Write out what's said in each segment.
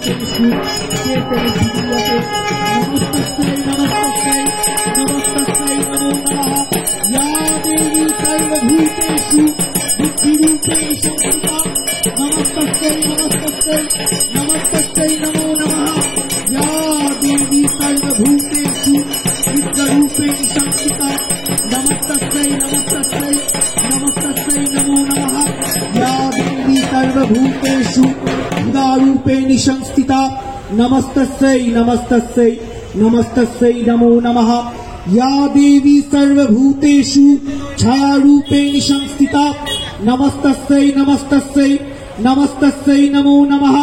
सर्वभूतेषु चेतनसीयते नमस्तस्यै नमस्तस्यै नमस्तस्यै नमो नमः या देवी सर्वभूतेषु बुद्धिरूपेण संस्थिता नमस्तस्यै नमस्तस्यै नमस्तस्यै नमो नमः या देवी सर्वभूतेषु विद्यारूपेण संस्थिता नमस्तस्यै नमस्तस्यै नमस्तस्यै नमो नमः या देवी सर्वभूतेषु उदारूपेण संस्थिता नमस्तस्यै नमस्तस्यै नमस्तस्यै नमो नमः या देवी सर्वभूतेषु छायारूपेण संस्थिता नमस्तस्यै नमस्तस्यै नमस्तस्यै नमो नमः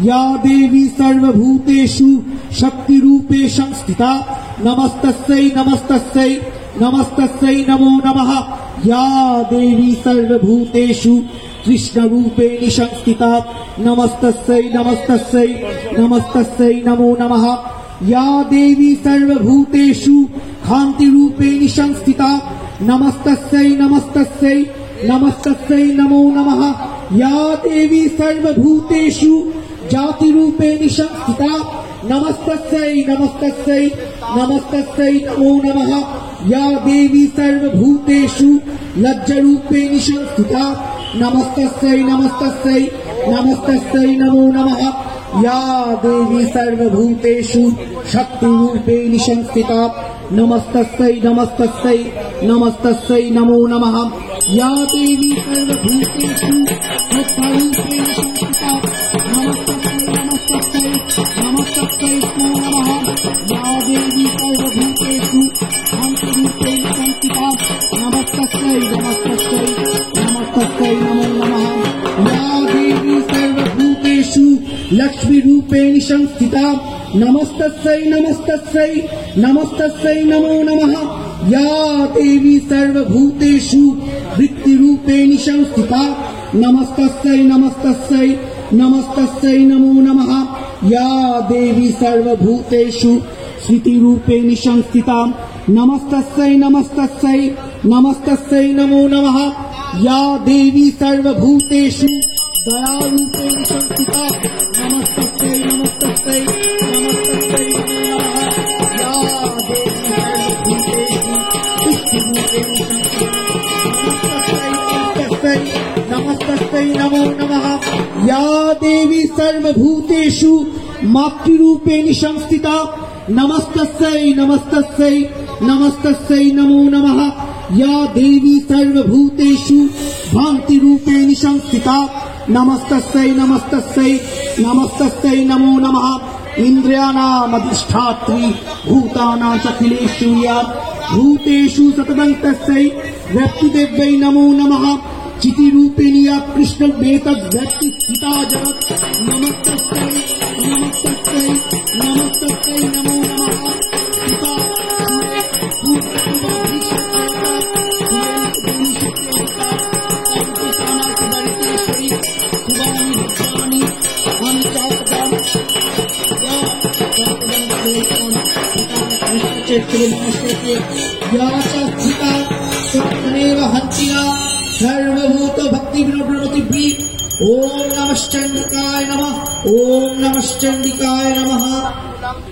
या देवी सर्वभूतेषु शक्तिरूपे संस्थिता नमस्तस्यै नमस्तस्यै नमस्तस्यै नमो नमः या देवी सर्वभूतेषु कृष्णरूपेण संस्थिता नमस्तस्यै नमस्तस्यै नमस्तस्यै नमो नमः या देवी सर्वभूतेषु कान्तिरूपेण संस्थिता नमस्तस्यै नमस्तस्यै नमस्तस्यै नमो नमः या देवी सर्वभूतेषु जातिरूपेण संस्थिता नमस्तस्यै नमस्तस्यै नमस्तस्यै नमो नमः या देवी सर्वभूतेषु लज्जरूपेण संस्थिता नमस्तस्यै नमस्तस्यै नमस्तस्यै नमो नमः या देवी सर्वभूतेषु शक्तिरूपेण संस्थिता नमस्तस्यै नमस्तस्यै नमस्तस्यै नमो नमः या देवी सर्वभूतेषु रूपेण संस्थिता नमस्तस्यै नमस्तस्यै नमस्तस्यै नमो नमः या देवी सर्वभूतेषु रूपेण संस्थिता नमस्तस्यै नमस्तस्यै नमस्तस्यै नमो नमः या देवी सर्वभूतेषु लक्ष्मी रूपेण संस्थिता नमस्तस्यै नमस्तस्यै नमस्तस्यै नमो नमः या देवी सर्वभूतेषु वृत्तिरूपेण संस्थिता नमस्तस्यै नमस्तस्यै नमस्तस्यै नमो नमः या देवी सर्वभूतेषु स्मृतिरूपेण संस्थिता नमस्तस्यै नमस्तस्यै नमस्तस्यै नमो नमः या देवी सर्वभूतेषु दयारूपेण संस्थिता नमस्तस्यै नमस्तस्यै नमस्तस्यै नमो नमः या देवी सर्वभूतेषु पुष्टिरूपेण संस्थिता नमस्तस्यै नमो नमः या देवी सर्वभूतेषु मातृरूपेण संस्थिता नमस्तस्यै नमस्तस्यै नमस्तस्यै नमो नमः या देवी सर्वभूतेषु भान्तिरूपेण संस्थिता नमस्तस्यै नमस्तस्यै नमस्तस्यै नमो नमः इन्द्रियाणामधिष्ठात्री भूतानां चखिलेषु या भूतेषु सततं तस्यै व्यक्तिदेव्यै नमो नमः चितिरूपिणी या कृष्ण वेतद्व्यक्ति स्थिता जगत् नमस्तस्यै नमस्तस्यै नमस्तस्यै नमो नमः पिता सर्वभूत भक्ति विनोदि ओम नमश्चंडिकाय नमः ओम नमश्चंडिकाय नमः।